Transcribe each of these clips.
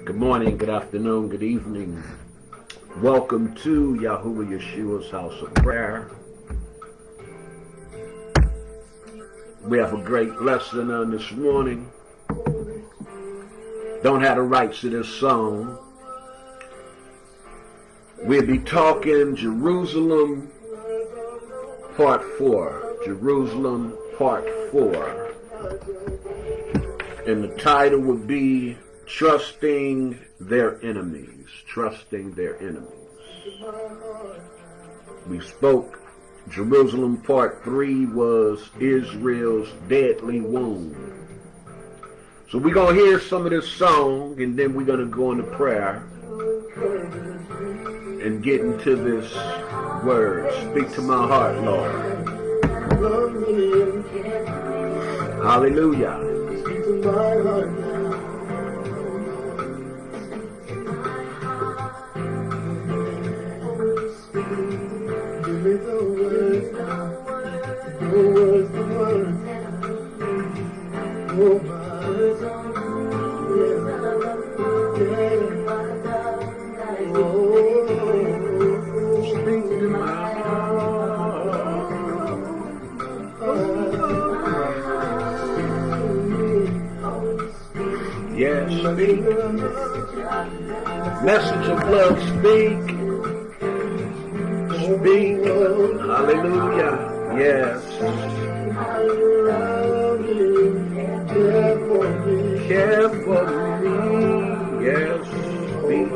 Good morning, good afternoon, good evening. Welcome to Yahuwah Yeshua's House of Prayer. We have a great lesson on this morning. Don't have the rights to this song. We'll be talking Jerusalem Part 4. Jerusalem Part 4. And the title would be Trusting Their Enemies. Trusting Their Enemies. We spoke Jerusalem Part 3 was Israel's deadly wound. So we're going to hear some of this song, and then we're going to go into prayer and get into this word. Speak to my heart, Lord. Hallelujah. Speak to my heart now. Give me the words now. The words, the words. Oh, my. Speak to my heart. Yes, speak. Message of love, speak. Speak. Hallelujah. Yes. Care for me. Yes, speak.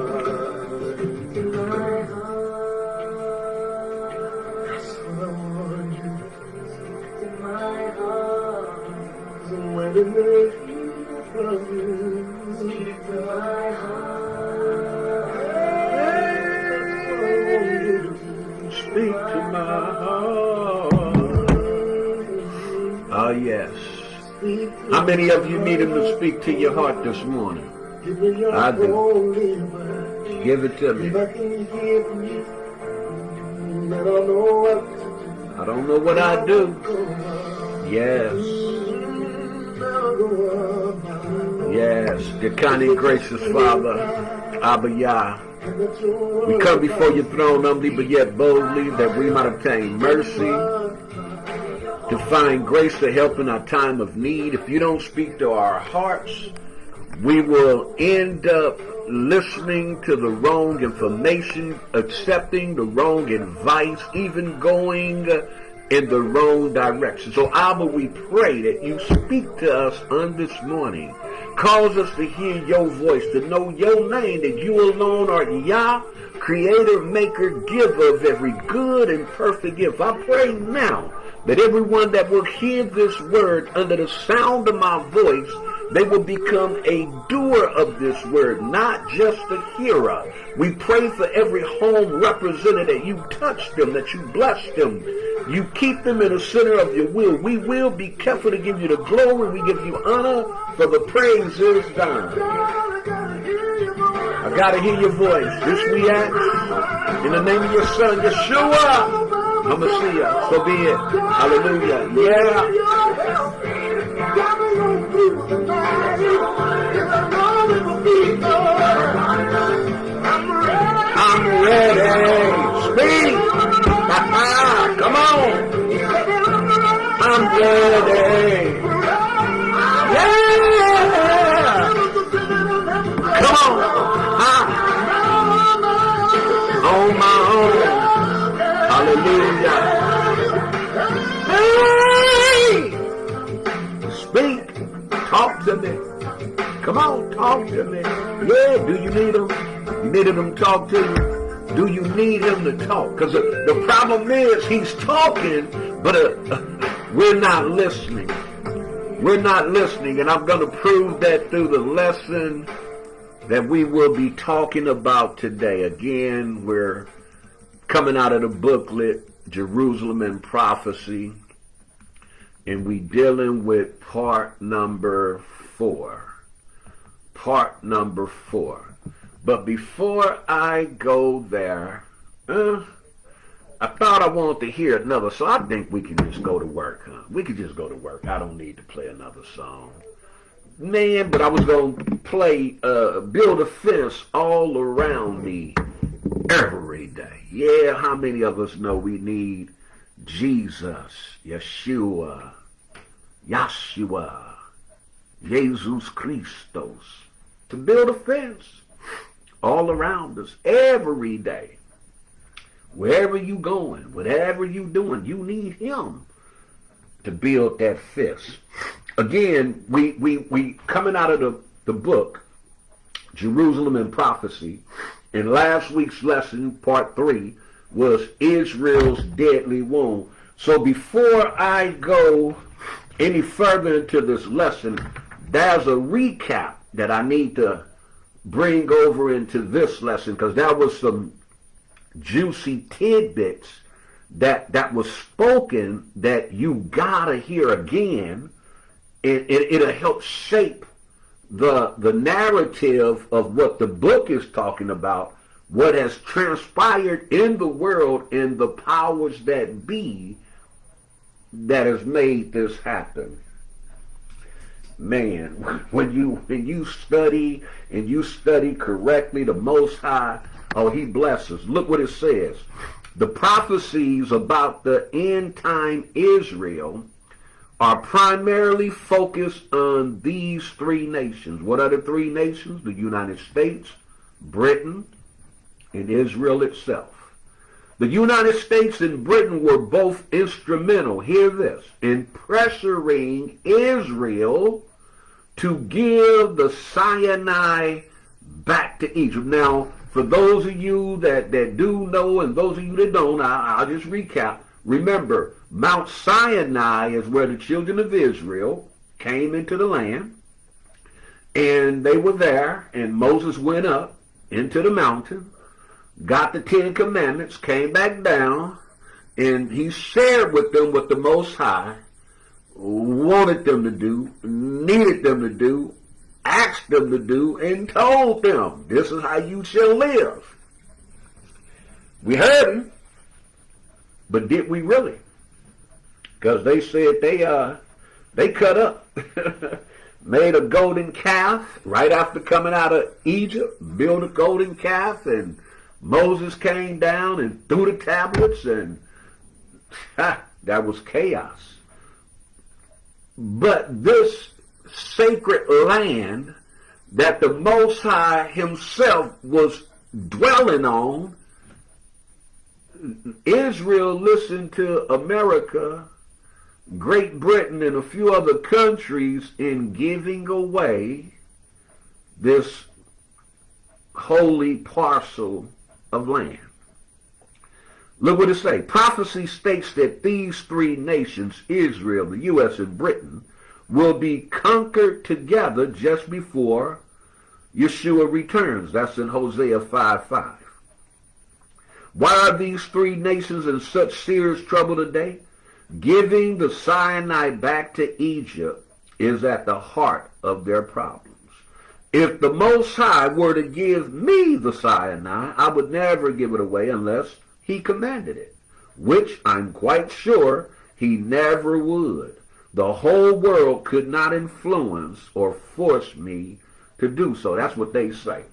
Speak to my heart. Oh, yes. How many of you need him to speak to your heart this morning? I do. Give it to me. I don't know what I do. Yes. Yes. Dear kind and gracious Father, Abba Yah, we come before your throne humbly but yet boldly, that we might obtain mercy, to find grace to help in our time of need. If you don't speak to our hearts, we will end up listening to the wrong information, accepting the wrong advice, even going in the wrong direction. So, Abba, we pray that you speak to us on this morning. Cause us to hear your voice, to know your name, that you alone are Yah, creator, maker, giver of every good and perfect gift. I pray now that everyone that will hear this word under the sound of my voice, they will become a doer of this word, not just a hearer. We pray for every home represented, that you touch them, that you bless them, you keep them in the center of your will. We will be careful to give you the glory. We give you honor, for the praise is thine. I gotta hear your voice. This we ask in the name of your son, Yeshua HaMashiach. So be it. Hallelujah. Yeah. I'm ready. Speak. Come on. I'm ready. Yeah. Come on. On my own. Hallelujah. Hey. Speak. Talk to me. Come on, talk to me. Yeah, do you need him? You need him to talk to you? Do you need him to talk? Because the problem is he's talking, but we're not listening. We're not listening, and I'm going to prove that through the lesson that we will be talking about today. Again, we're coming out of the booklet, Jerusalem and Prophecy, and we dealing with part number 4. Part number 4. But before I go there, I thought I wanted to hear another, so I think we can just go to work, huh? We can just go to work. I don't need to play another song. Man, but I was going to play, build a fence all around me every day. Yeah, how many of us know we need Jesus, Yeshua, Jesus Christos, to build a fence all around us every day. Wherever you going, whatever you doing, you need him to build that fence. Again, we coming out of the book, Jerusalem and Prophecy, and last week's lesson, part 3, was Israel's deadly wound. So before I go any further into this lesson, there's a recap that I need to bring over into this lesson, because there was some juicy tidbits that was spoken that you gotta hear again. It'll help shape the narrative of what the book is talking about, what has transpired in the world and the powers that be that has made this happen. Man, when you study and you study correctly, the Most High, oh, he blesses. Look what it says. The prophecies about the end time Israel are primarily focused on these 3 nations. What are the 3 nations? The United States, Britain, and Israel itself. The United States and Britain were both instrumental, hear this, in pressuring Israel to give the Sinai back to Egypt. Now, for those of you that do know and those of you that don't, I'll just recap. Remember, Mount Sinai is where the children of Israel came into the land, and they were there, and Moses went up into the mountain, got the 10 Commandments, came back down, and he shared with them what the Most High wanted them to do, needed them to do, asked them to do, and told them, this is how you shall live. We heard him, but did we really? Because they said they cut up, made a golden calf right after coming out of Egypt, built a golden calf, and Moses came down and threw the tablets, and that was chaos. But this sacred land that the Most High himself was dwelling on, Israel listened to America, Great Britain, and a few other countries in giving away this holy parcel of land. Look what it says. Prophecy states that these 3 nations, Israel, the U.S., and Britain, will be conquered together just before Yeshua returns. That's in Hosea 5:5. Why are these 3 nations in such serious trouble today? Giving the Sinai back to Egypt is at the heart of their problems. If the Most High were to give me the Sinai, I would never give it away unless he commanded it, which I'm quite sure he never would. The whole world could not influence or force me to do so. That's what they say.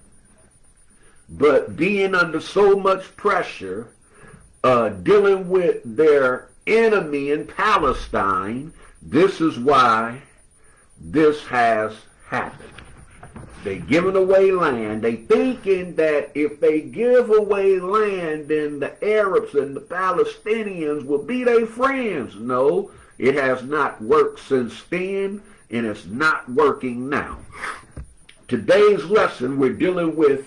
But being under so much pressure, dealing with their enemy in Palestine, this is why this has happened. They giving away land. They thinking that if they give away land, then the Arabs and the Palestinians will be their friends. No, it has not worked since then, and it's not working now. Today's lesson, we're dealing with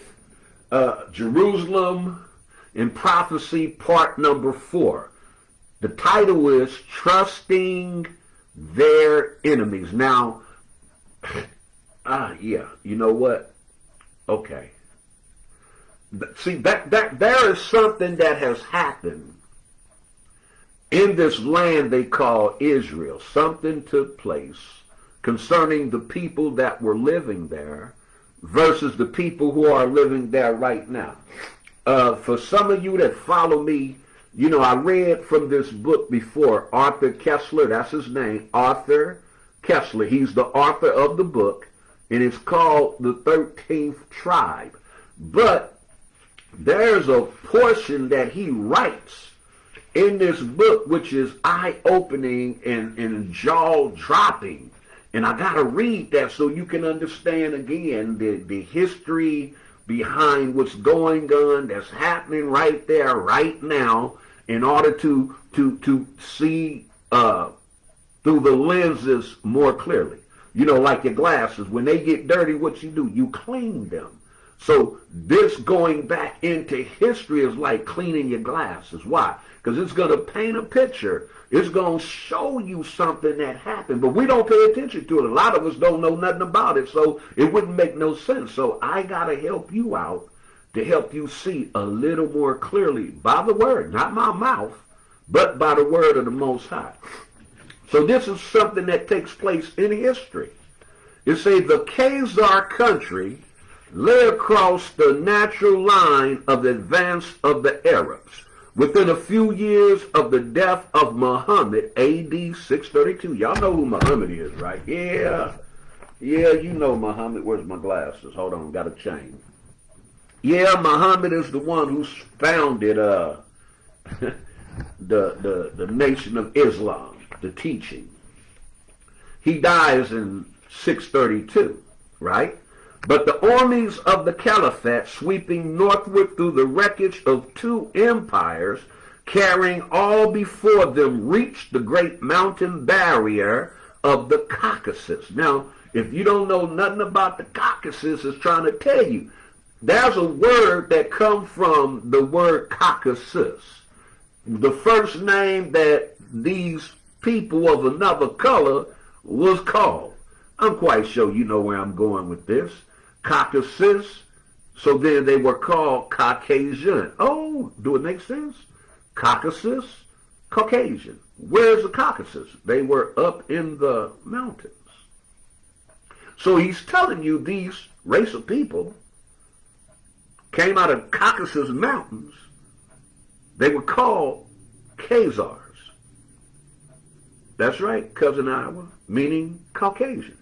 Jerusalem in Prophecy, part number 4. The title is Trusting Their Enemies. Now, yeah, you know what? Okay. See, that there is something that has happened in this land they call Israel. Something took place concerning the people that were living there versus the people who are living there right now. For some of you that follow me, you know, I read from this book before, Arthur Koestler, that's his name, Arthur Koestler. He's the author of the book, and it's called the 13th tribe. But there's a portion that he writes in this book which is eye-opening and jaw-dropping. And I got to read that so you can understand again the history behind what's going on, that's happening right there, right now, in order to see through the lenses more clearly. You know, like your glasses, when they get dirty, what you do? You clean them. So this going back into history is like cleaning your glasses. Why? Because it's going to paint a picture. It's going to show you something that happened, but we don't pay attention to it. A lot of us don't know nothing about it, so it wouldn't make no sense. So I got to help you out to help you see a little more clearly by the word, not my mouth, but by the word of the Most High. So this is something that takes place in history. It says the Khazar country lay across the natural line of advance of the Arabs. Within a few years of the death of Muhammad, A.D. 632. Y'all know who Muhammad is, right? Yeah, you know Muhammad. Where's my glasses? Hold on, got a chain. Yeah, Muhammad is the one who founded the Nation of Islam, the teaching. He dies in 632, right? But the armies of the Caliphate, sweeping northward through the wreckage of two empires, carrying all before them, reached the great mountain barrier of the Caucasus. Now, if you don't know nothing about the Caucasus, it's trying to tell you, there's a word that comes from the word Caucasus. The first name that these people of another color was called. I'm quite sure you know where I'm going with this. Caucasus. So then they were called Caucasian. Oh, do it make sense? Caucasus, Caucasian. Where's the Caucasus? They were up in the mountains. So he's telling you these race of people came out of Caucasus Mountains. They were called Khazars. That's right, cousin Iowa, meaning Caucasian.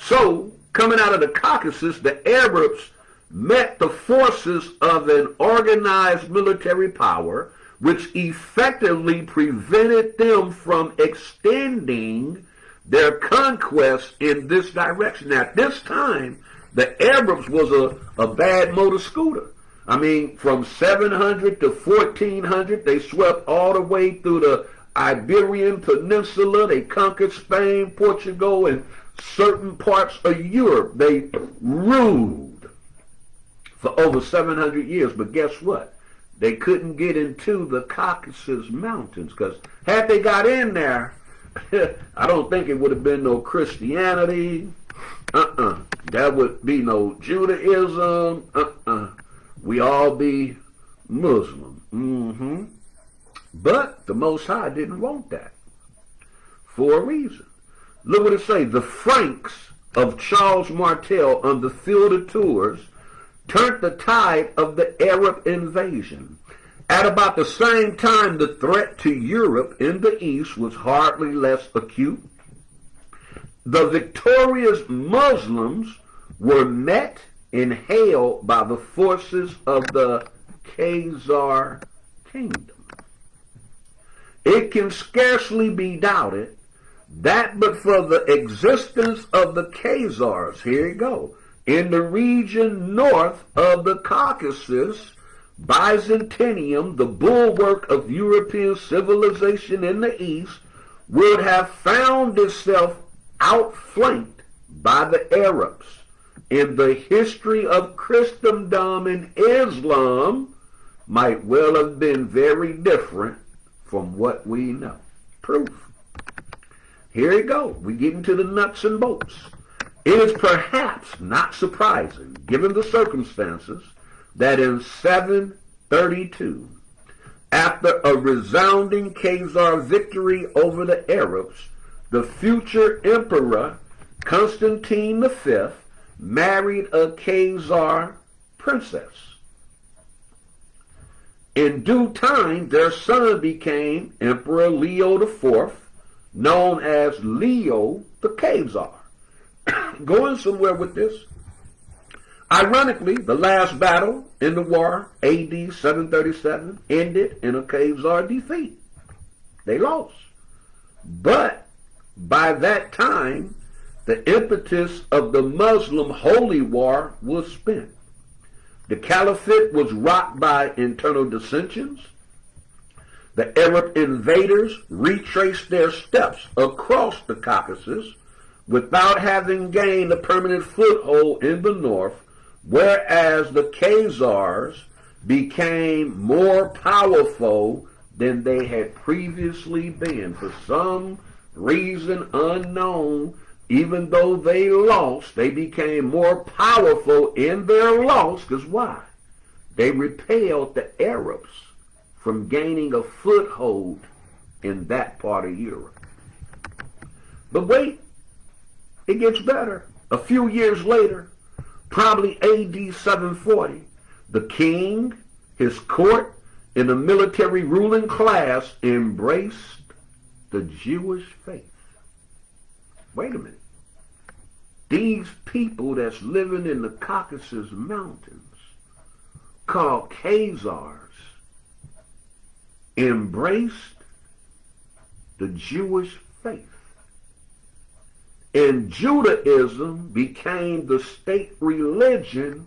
So, coming out of the Caucasus, the Arabs met the forces of an organized military power, which effectively prevented them from extending their conquest in this direction. Now, at this time, the Arabs was a bad motor scooter. I mean, from 700 to 1400, they swept all the way through the Iberian Peninsula. They conquered Spain, Portugal, and certain parts of Europe. They ruled for over 700 years. But guess what? They couldn't get into the Caucasus Mountains, because had they got in there, I don't think it would have been no Christianity. That would be no Judaism. We all be Muslim. But the Most High didn't want that for a reason. Look what it says. The Franks of Charles Martel on the field of Tours turned the tide of the Arab invasion. At about the same time, the threat to Europe in the east was hardly less acute. The victorious Muslims were met and hailed by the forces of the Khazar kingdom. It can scarcely be doubted that but for the existence of the Khazars, here you go, in the region north of the Caucasus, Byzantium, the bulwark of European civilization in the east, would have found itself outflanked by the Arabs. In the history of Christendom and Islam might well have been very different from what we know. Proof. Here you go. We get into the nuts and bolts. It is perhaps not surprising, given the circumstances, that in 732, after a resounding Khazar victory over the Arabs, the future emperor Constantine V married a Khazar princess. In due time, their son became Emperor Leo IV, known as Leo the Khazar. going somewhere with this. Ironically, the last battle in the war, AD 737, ended in a Khazar defeat. They lost. But by that time, the impetus of the Muslim holy war was spent. The caliphate was rocked by internal dissensions. The Arab invaders retraced their steps across the Caucasus without having gained a permanent foothold in the north, whereas the Khazars became more powerful than they had previously been. For some reason unknown, even though they lost, they became more powerful in their loss. Because why? They repelled the Arabs from gaining a foothold in that part of Europe. But wait, it gets better. A few years later, probably AD 740, the king, his court, and the military ruling class embraced the Jewish faith. Wait a minute. These people that's living in the Caucasus Mountains, called Khazars, embraced the Jewish faith. And Judaism became the state religion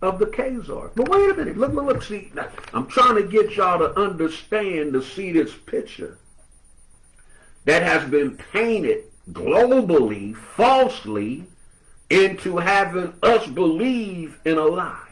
of the Khazars. But wait a minute, look, see, now, I'm trying to get y'all to understand, to see this picture that has been painted globally, falsely, into having us believe in a lie.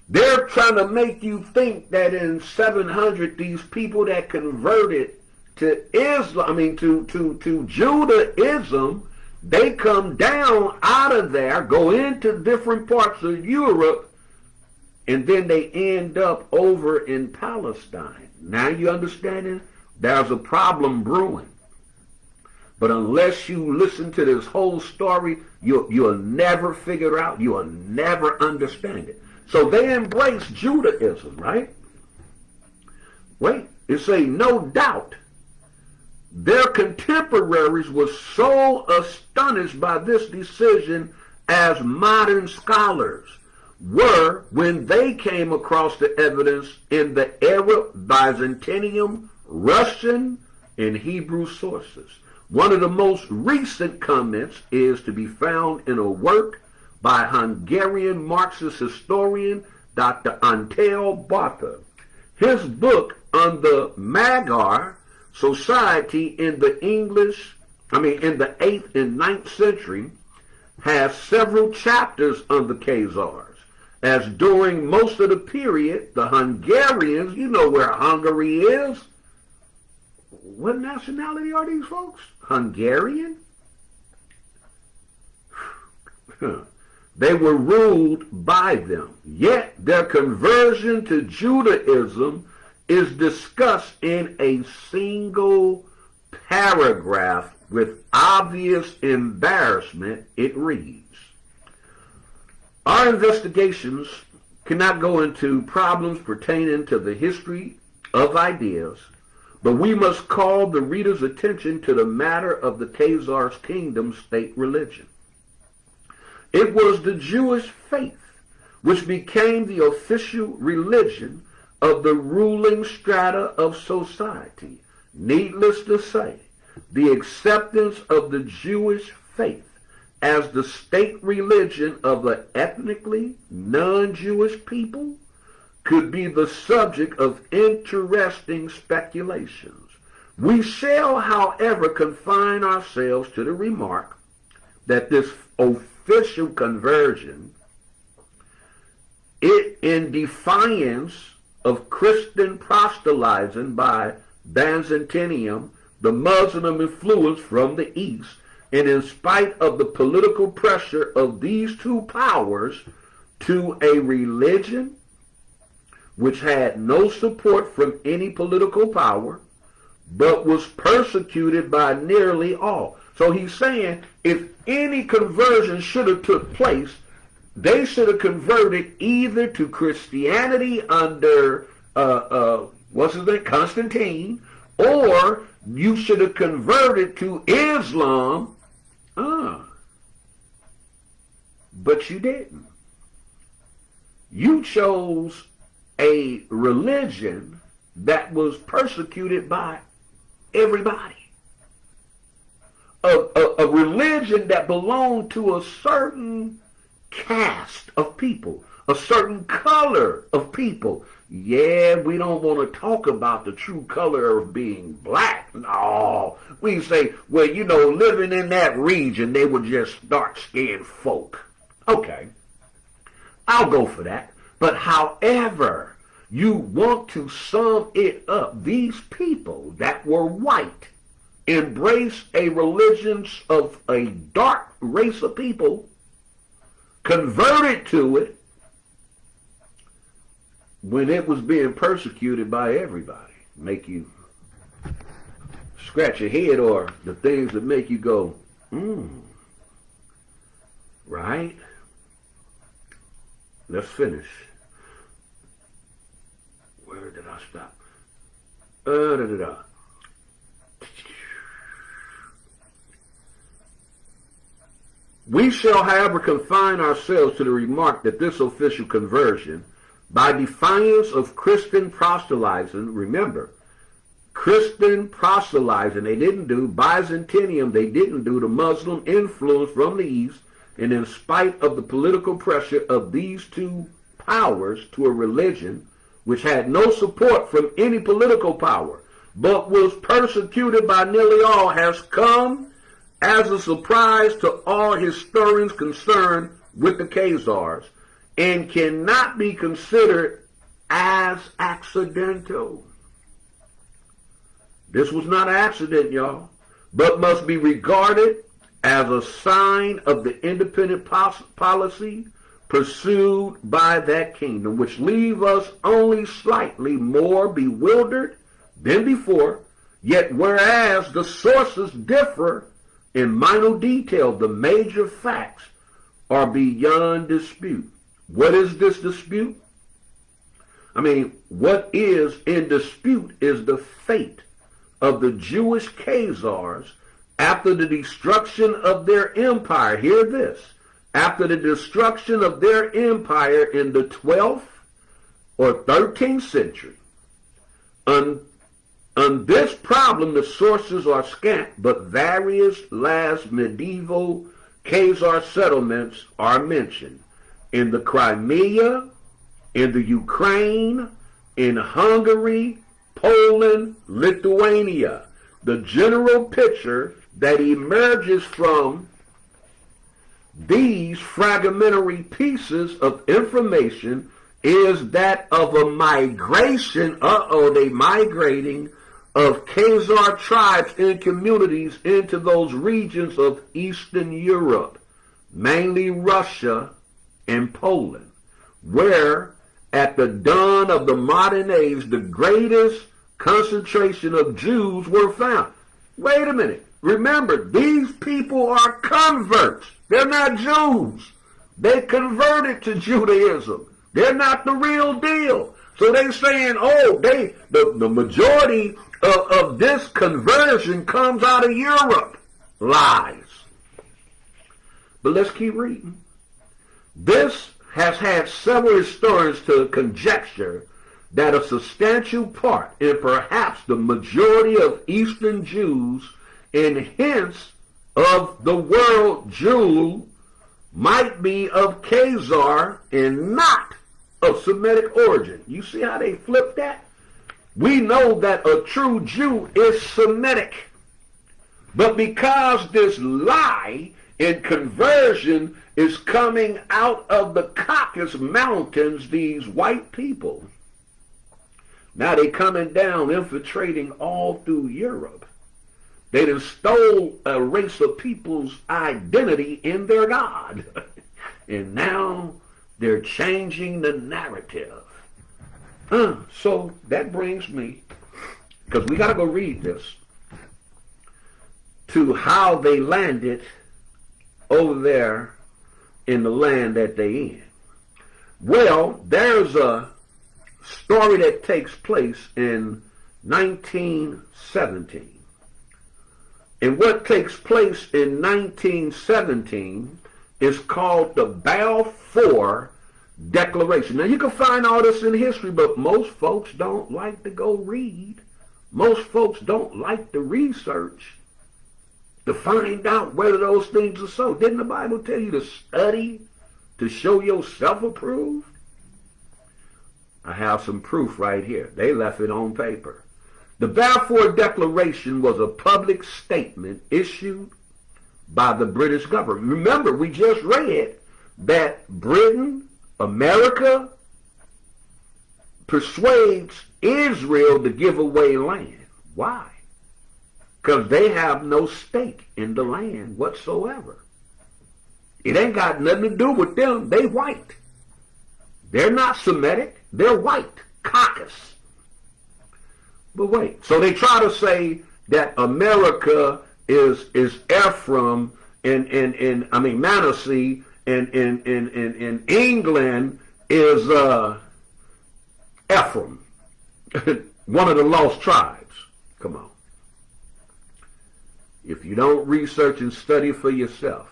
They're trying to make you think that in 700, these people that converted to Islam, to Judaism, they come down out of there, go into different parts of Europe, and then they end up over in Palestine. Now you understanding? There's a problem brewing. But unless you listen to this whole story, you'll never figure out, you'll never understand it. So they embrace Judaism, right? Wait, it say no doubt. Their contemporaries were so astonished by this decision as modern scholars were when they came across the evidence in the Arab, Byzantium, Russian, and Hebrew sources. One of the most recent comments is to be found in a work by Hungarian Marxist historian Dr. Antal Botha. His book on the Magyar society in the in the 8th and 9th century has several chapters on the Khazars, as during most of the period, the Hungarians, you know where Hungary is. What nationality are these folks? Hungarian? They were ruled by them. Yet their conversion to Judaism is discussed in a single paragraph with obvious embarrassment. It reads, "Our investigations cannot go into problems pertaining to the history of ideas, but we must call the reader's attention to the matter of the Khazars' kingdom state religion. It was the Jewish faith which became the official religion of the ruling strata of society. Needless to say, the acceptance of the Jewish faith as the state religion of the ethnically non-Jewish people could be the subject of interesting speculations. We shall, however, confine ourselves to the remark that this official conversion, it in defiance of Christian proselytizing by Byzantium, the Muslim influence from the East, and in spite of the political pressure of these two powers to a religion which had no support from any political power, but was persecuted by nearly all." So he's saying if any conversion should have took place, they should have converted either to Christianity under Constantine, or you should have converted to Islam But you didn't. You chose a religion that was persecuted by everybody. A religion that belonged to a certain caste of people, a certain color of people. Yeah, we don't want to talk about the true color of being black. No, we say, well, you know, living in that region, they were just dark-skinned folk. Okay, I'll go for that. But however you want to sum it up, these people that were white embraced a religion of a dark race of people, converted to it when it was being persecuted by everybody. Make you scratch your head, or the things that make you go, right? Let's finish. Where did I stop? We shall, however, confine ourselves to the remark that this official conversion, by defiance of Christian proselytizing, remember, Christian proselytizing, they didn't do Byzantium, they didn't do the Muslim influence from the East, and in spite of the political pressure of these two powers to a religion which had no support from any political power, but was persecuted by nearly all, has come as a surprise to all historians concerned with the Khazars, and cannot be considered as accidental. This was not an accident, y'all, but must be regarded as a sign of the independent policy pursued by that kingdom, which leave us only slightly more bewildered than before. Yet whereas the sources differ in minor detail, the major facts are beyond dispute. What is this dispute? What is in dispute is the fate of the Jewish Khazars after the destruction of their empire. Hear this. After the destruction of their empire in the 12th or 13th century. On this problem, the sources are scant, but various last medieval Khazar settlements are mentioned. In the Crimea, in the Ukraine, in Hungary, Poland, Lithuania. The general picture that emerges from these fragmentary pieces of information is that of a migration, they migrating, of Khazar tribes and communities into those regions of Eastern Europe, mainly Russia and Poland, where at the dawn of the modern age the greatest concentration of Jews were found. Wait a minute. Remember, these people are converts. They're not Jews. They converted to Judaism. They're not the real deal. So they're saying, the majority of this conversion comes out of Europe. Lies. But let's keep reading. This has had several historians to conjecture that a substantial part, and perhaps the majority of Eastern Jews, and hence of the world Jew, might be of Khazar and not of Semitic origin. You see how they flip that? We know that a true Jew is Semitic. But because this lie in conversion is coming out of the Caucasus Mountains, these white people, now they coming down, infiltrating all through Europe. They done stole a race of people's identity in their God. And now they're changing the narrative. So that brings me, because we got to go read this, to how they landed over there in the land that they in. Well, there's a story that takes place in 1917. And what takes place in 1917 is called the Balfour Declaration. Now, you can find all this in history, but most folks don't like to go read. Most folks don't like to research to find out whether those things are so. Didn't the Bible tell you to study to show yourself approved? I have some proof right here. They left it on paper. The Balfour Declaration was a public statement issued by the British government. Remember, we just read that Britain, America, persuades Israel to give away land. Why? Because they have no stake in the land whatsoever. It ain't got nothing to do with them. They white. They're not Semitic. They're white. Caucasus. But wait. So they try to say that America is Ephraim and Manasseh and England is Ephraim, one of the lost tribes. Come on. If you don't research and study for yourself,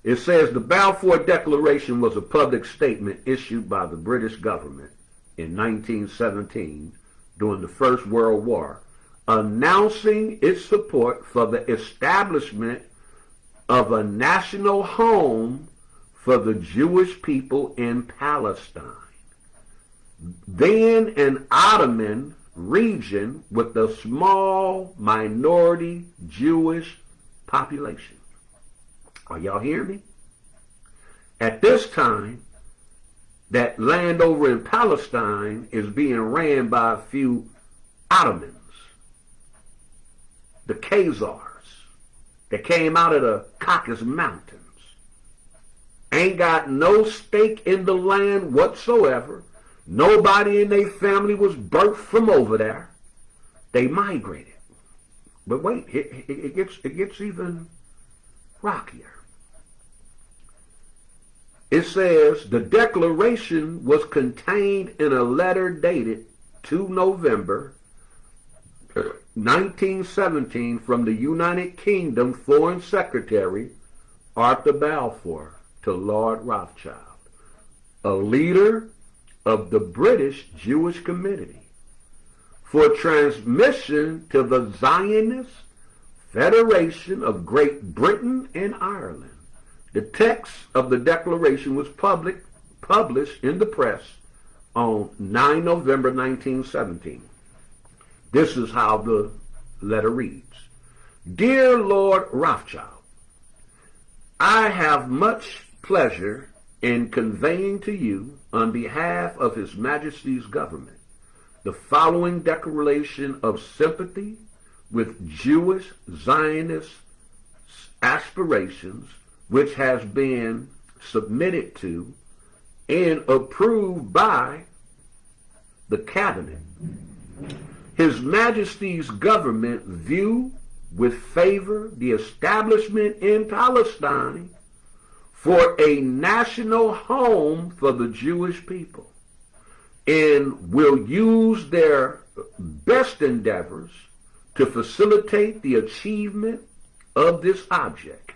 it says the Balfour Declaration was a public statement issued by the British government in 1917 during the First World War, announcing its support for the establishment of a national home for the Jewish people in Palestine, then an Ottoman region with a small minority Jewish population. Are y'all hearing me? At this time, that land over in Palestine is being ran by a few Ottomans, the Khazars, that came out of the Caucasus Mountains. Ain't got no stake in the land whatsoever. Nobody in their family was birthed from over there. They migrated. But wait, it gets even rockier. It says the declaration was contained in a letter dated 2 November 1917 from the United Kingdom Foreign Secretary Arthur Balfour to Lord Rothschild, a leader of the British Jewish community, for transmission to the Zionist Federation of Great Britain and Ireland. The text of the declaration was published in the press on 9 November 1917. This is how the letter reads. Dear Lord Rothschild, I have much pleasure in conveying to you, on behalf of His Majesty's government, the following declaration of sympathy with Jewish Zionist aspirations, which has been submitted to and approved by the Cabinet. His Majesty's government view with favor the establishment in Palestine for a national home for the Jewish people, and will use their best endeavors to facilitate the achievement of this object,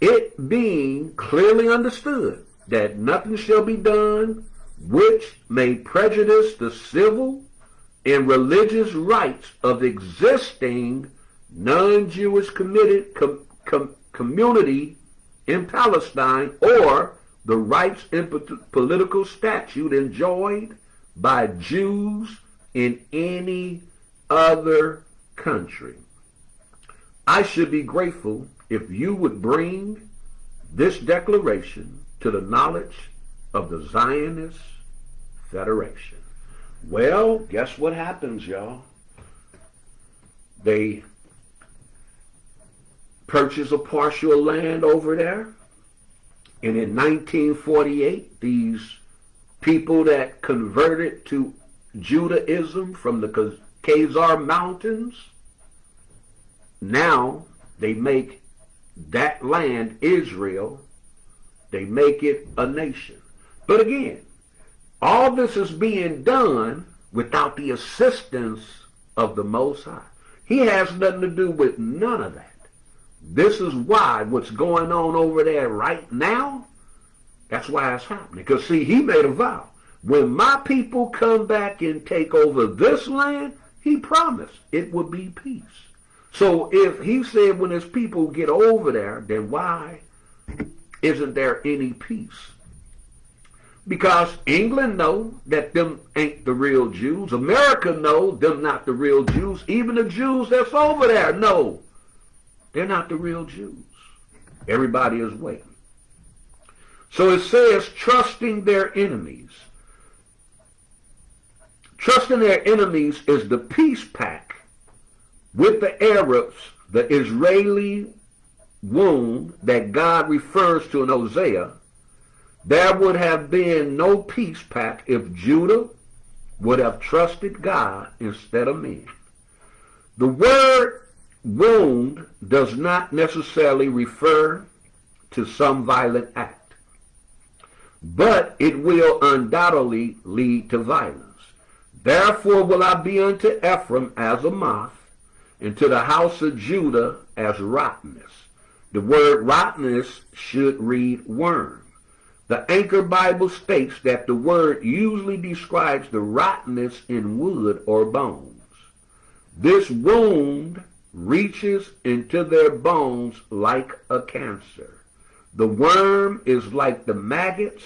it being clearly understood that nothing shall be done which may prejudice the civil and religious rights of existing non-Jewish community in Palestine, or the rights and political statute enjoyed by Jews in any other country. I should be grateful if you would bring this declaration to the knowledge of the Zionist Federation. Well, guess what happens, y'all? They purchase a partial land over there, and in 1948, these people that converted to Judaism from the Khazar Mountains, now they make that land, Israel, they make it a nation. But again, all this is being done without the assistance of the Most High. He has nothing to do with none of that. This is why what's going on over there right now, that's why it's happening. Because see, he made a vow. When my people come back and take over this land, he promised it would be peace. So if he said when his people get over there, then why isn't there any peace? Because England know that them ain't the real Jews. America know them not the real Jews. Even the Jews that's over there know they're not the real Jews. Everybody is waiting. So it says trusting their enemies. Trusting their enemies is the peace pact with the Arabs, the Israeli wound that God refers to in Hosea. There would have been no peace pact if Judah would have trusted God instead of men. The word wound does not necessarily refer to some violent act, but it will undoubtedly lead to violence. Therefore will I be unto Ephraim as a moth, and to the house of Judah as rottenness. The word rottenness should read worm. The Anchor Bible states that the word usually describes the rottenness in wood or bones. This wound reaches into their bones like a cancer. The worm is like the maggots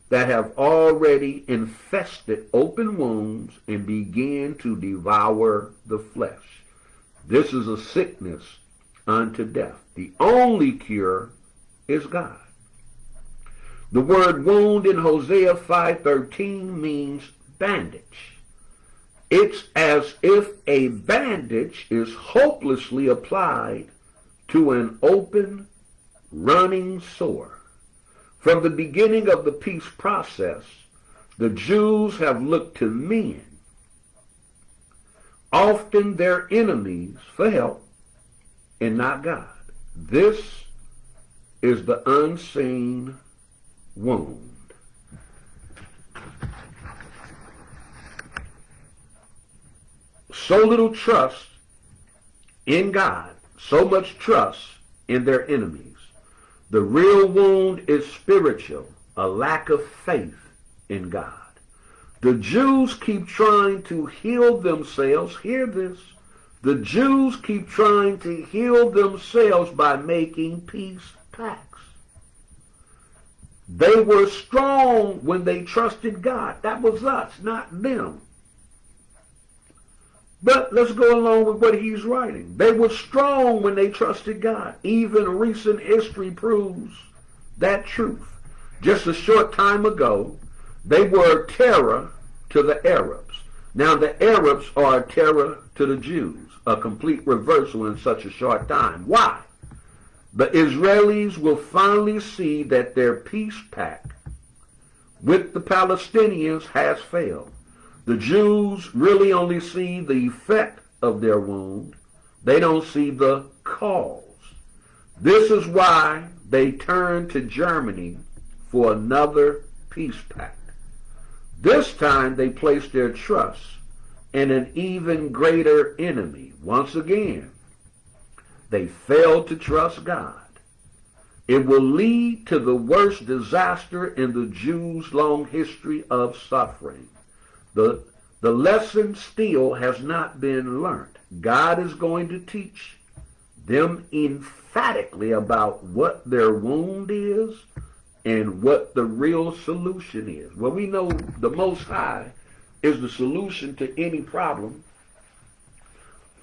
that have already infested open wounds and begin to devour the flesh. This is a sickness unto death. The only cure is God. The word wound in Hosea 5:13 means bandage. It's as if a bandage is hopelessly applied to an open, running sore. From the beginning of the peace process, the Jews have looked to men, often their enemies, for help, and not God. This is the unseen wound. So little trust in God, so much trust in their enemies. The real wound is spiritual, a lack of faith in God. The Jews keep trying to heal themselves. Hear this. The Jews keep trying to heal themselves by making peace pacts. They were strong when they trusted God. That was us, not them. But let's go along with what he's writing. They were strong when they trusted God. Even recent history proves that truth. Just a short time ago, they were a terror to the Arabs. Now the Arabs are a terror to the Jews. A complete reversal in such a short time. Why? The Israelis will finally see that their peace pact with the Palestinians has failed. The Jews really only see the effect of their wound. They don't see the cause. This is why they turn to Germany for another peace pact. This time they place their trust in an even greater enemy. Once again, they failed to trust God. It will lead to the worst disaster in the Jews' long history of suffering. The lesson still has not been learned. God is going to teach them emphatically about what their wound is and what the real solution is. Well, we know the Most High is the solution to any problem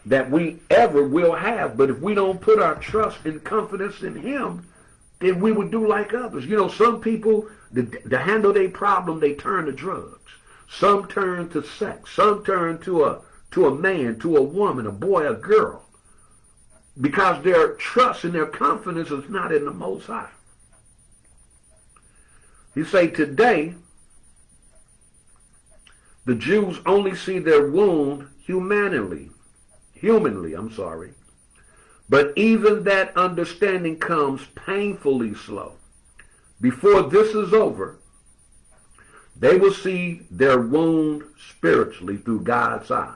that we ever will have. But if we don't put our trust and confidence in Him, then we would do like others. You know, some people, to handle their problem, they turn to drugs. Some turn to sex. Some turn to a man, to a woman, a boy, a girl, because their trust and their confidence is not in the Most High. He say today, the Jews only see their wound humanly, but even that understanding comes painfully slow. Before this is over, they will see their wound spiritually through God's eyes.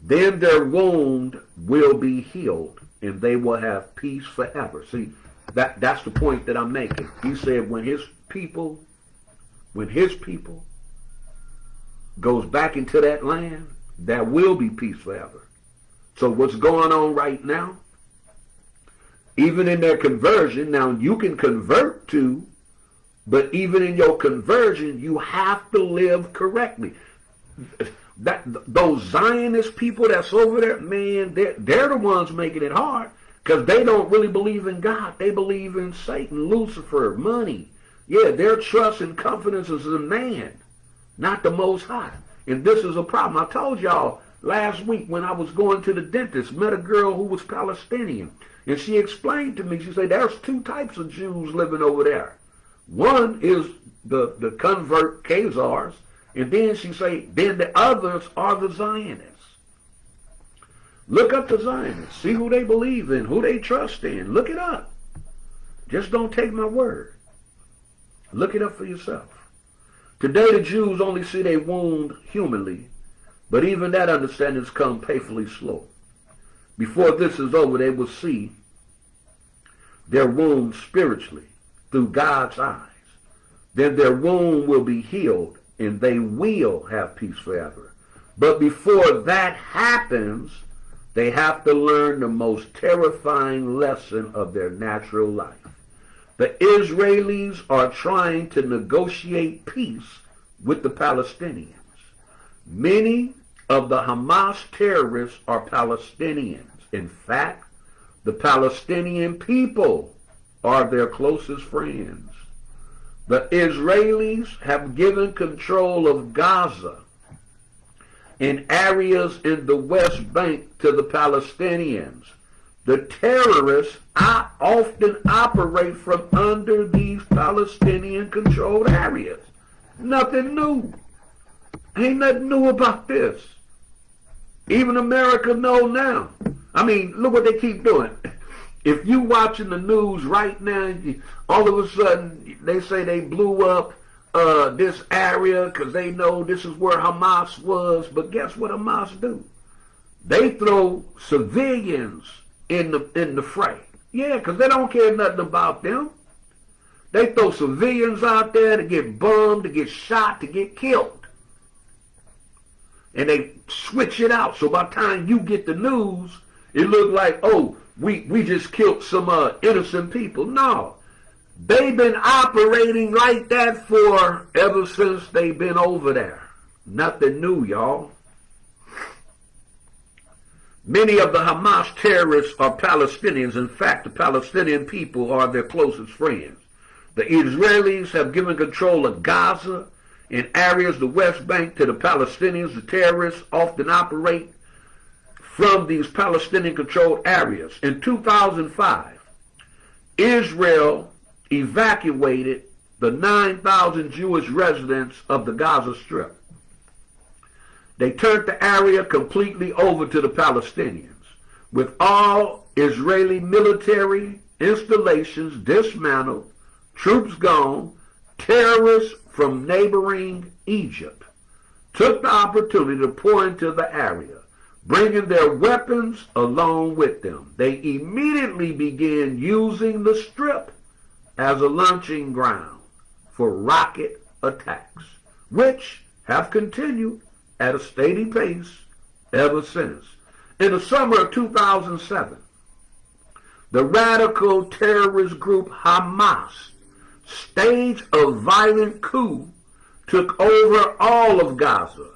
Then their wound will be healed, and they will have peace forever. See, that's the point that I'm making. He said when his people goes back into that land, there will be peace forever. So what's going on right now, even in their conversion, now you can convert to, but even in your conversion, you have to live correctly. Those Zionist people that's over there, man, they're the ones making it hard because they don't really believe in God. They believe in Satan, Lucifer, money. Yeah, their trust and confidence is in man, not the Most High. And this is a problem. I told y'all last week when I was going to the dentist, met a girl who was Palestinian. And she explained to me, she said, there's two types of Jews living over there. One is the convert Khazars, and then she said, then the others are the Zionists. Look up the Zionists. See who they believe in, who they trust in. Look it up. Just don't take my word. Look it up for yourself. Today the Jews only see their wound humanly, but even that understanding has come painfully slow. Before this is over, they will see their wound spiritually through God's eyes. Then their wound will be healed, and they will have peace forever. But before that happens, they have to learn the most terrifying lesson of their natural life. The Israelis are trying to negotiate peace with the Palestinians. Many of the Hamas terrorists are Palestinians. In fact, the Palestinian people are their closest friends. The Israelis have given control of Gaza and areas in the West Bank to the Palestinians. The terrorists often operate from under these Palestinian-controlled areas. Nothing new. Ain't nothing new about this. Even America know now. I mean, look what they keep doing. If you watching the news right now, all of a sudden they say they blew up this area because they know this is where Hamas was. But guess what Hamas do? They throw civilians in the fray. Yeah, because they don't care nothing about them. They throw civilians out there to get bombed, to get shot, to get killed. And they switch it out. So by the time you get the news, it look like, oh, we just killed some innocent people. No. They've been operating like that for ever since they've been over there. Nothing new, y'all. Many of the Hamas terrorists are Palestinians. In fact, the Palestinian people are their closest friends. The Israelis have given control of Gaza and areas of the West Bank to the Palestinians. The terrorists often operate from these Palestinian-controlled areas. In 2005, Israel evacuated the 9,000 Jewish residents of the Gaza Strip. They turned the area completely over to the Palestinians, with all Israeli military installations dismantled, troops gone. Terrorists from neighboring Egypt took the opportunity to pour into the area, bringing their weapons along with them. They immediately began using the Strip as a launching ground for rocket attacks, which have continued at a steady pace ever since. In the summer of 2007, the radical terrorist group Hamas staged a violent coup, took over all of Gaza.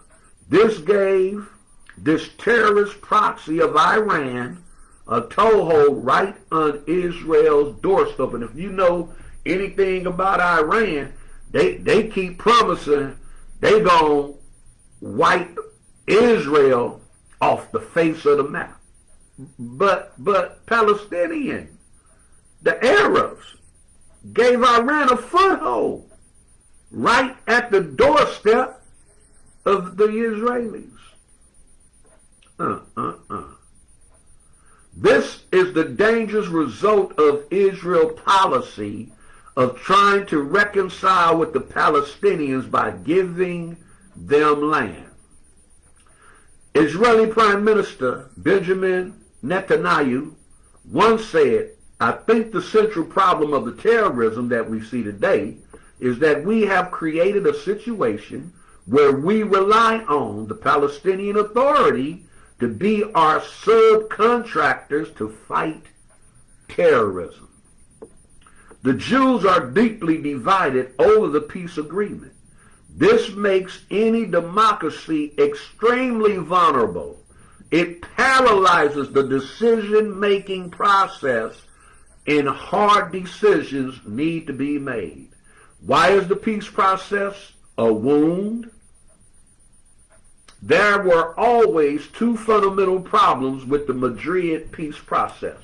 This gave this terrorist proxy of Iran a toehold right on Israel's doorstep. And if you know anything about Iran, they keep promising they gonna wipe Israel off the face of the map. But Palestinian, the Arabs, gave Iran a foothold right at the doorstep of the Israelis. This is the dangerous result of Israel's policy of trying to reconcile with the Palestinians by giving them land. Israeli Prime Minister Benjamin Netanyahu once said, I think the central problem of the terrorism that we see today is that we have created a situation where we rely on the Palestinian Authority to be our subcontractors to fight terrorism. The Jews are deeply divided over the peace agreement. This makes any democracy extremely vulnerable. It paralyzes the decision-making process, and hard decisions need to be made. Why is the peace process a wound? There were always two fundamental problems with the Madrid peace process.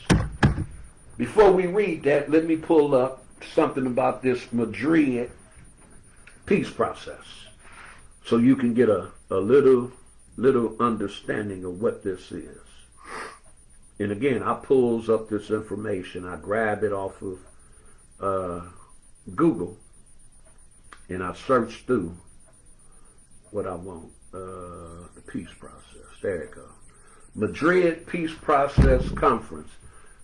Before we read that, let me pull up something about this Madrid peace process so you can get a little understanding of what this is. And again, I pulls up this information. I grab it off of Google, and I search through what I want. The peace process. There you go. Madrid Peace Process Conference.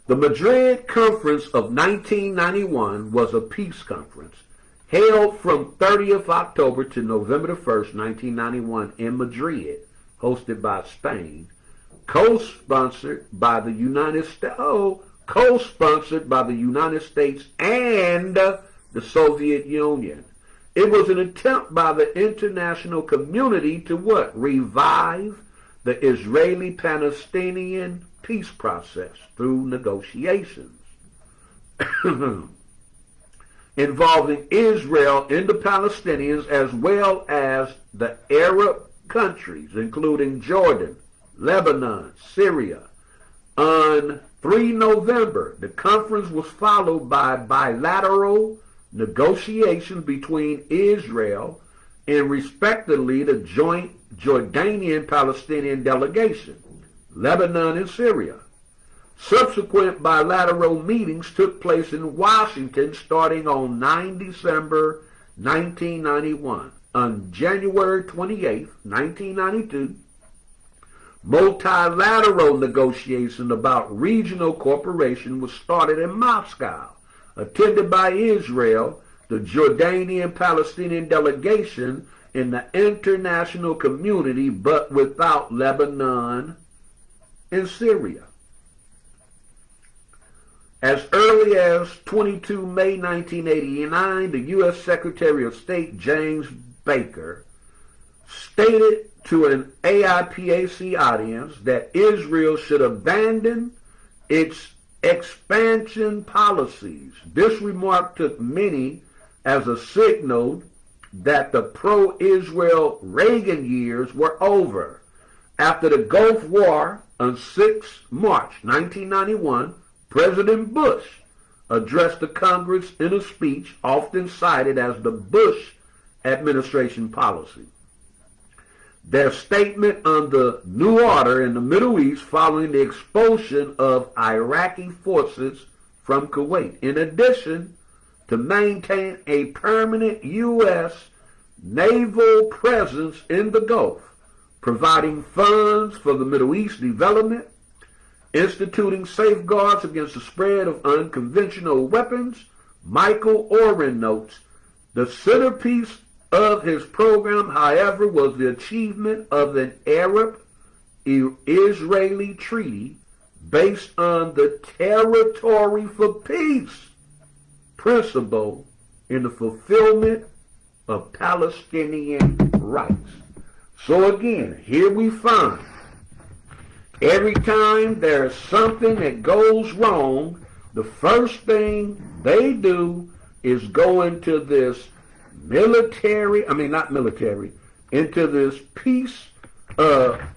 The Madrid Conference of 1991 was a peace conference held from 30th October to November the 1st, 1991 in Madrid, hosted by Spain, co-sponsored by the United States and the Soviet Union. It was an attempt by the international community to what? Revive the Israeli-Palestinian peace process through negotiations involving Israel and the Palestinians as well as the Arab countries, including Jordan, Lebanon, Syria. On 3 November, the conference was followed by bilateral negotiations between Israel and respectively the joint Jordanian-Palestinian delegation, Lebanon and Syria. Subsequent bilateral meetings took place in Washington starting on 9 December 1991. On January 28, 1992, multilateral negotiation about regional cooperation was started in Moscow, attended by Israel, the Jordanian Palestinian delegation, and the international community, but without Lebanon and Syria. As early as 22 May 1989, the U.S. Secretary of State James Baker stated to an AIPAC audience that Israel should abandon its expansion policies. This remark took many as a signal that the pro-Israel Reagan years were over. After the Gulf War on 6 March 1991, President Bush addressed the Congress in a speech often cited as the Bush administration policy. Their statement on the new order in the Middle East following the expulsion of Iraqi forces from Kuwait, in addition to maintain a permanent U.S. naval presence in the Gulf, providing funds for the Middle East development, instituting safeguards against the spread of unconventional weapons. Michael Oren notes, the centerpiece of his program, however, was the achievement of an Arab-Israeli treaty based on the territory for peace principle in the fulfillment of Palestinian rights. So again, here we find every time there's something that goes wrong, the first thing they do is go into this into this peace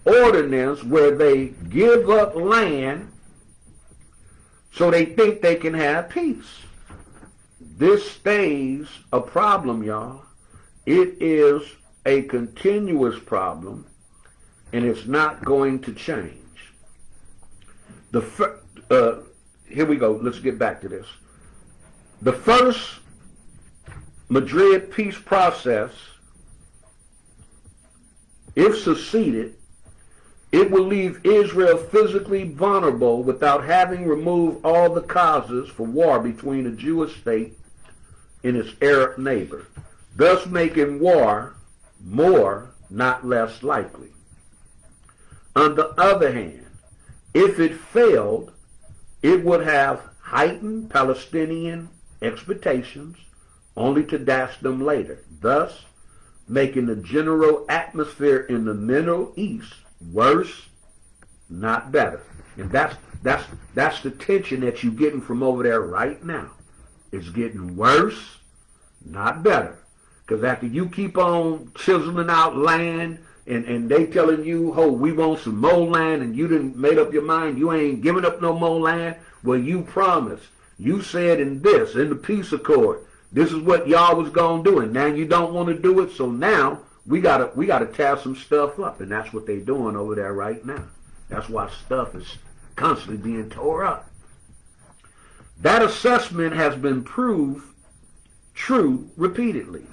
ordinance where they give up land so they think they can have peace. This stays a problem, y'all. It is a continuous problem, and it's not going to change. Here we go. Let's get back to this. The first Madrid peace process, if succeeded, It will leave Israel physically vulnerable without having removed all the causes for war between the Jewish state and its Arab neighbor, thus making war more, not less likely. On the other hand, if it failed, it would have heightened Palestinian expectations only to dash them later, thus making the general atmosphere in the Middle East worse, not better. And that's the tension that you're getting from over there right now. It's getting worse, not better. Because after you keep on chiseling out land and they telling you, oh, we want some more land, and you didn't made up your mind, you ain't giving up no more land. Well, you promised. You said in the peace accord, this is what y'all was gonna do, and now you don't want to do it. So now we gotta tear some stuff up, and that's what they're doing over there right now. That's why stuff is constantly being tore up. That assessment has been proved true repeatedly.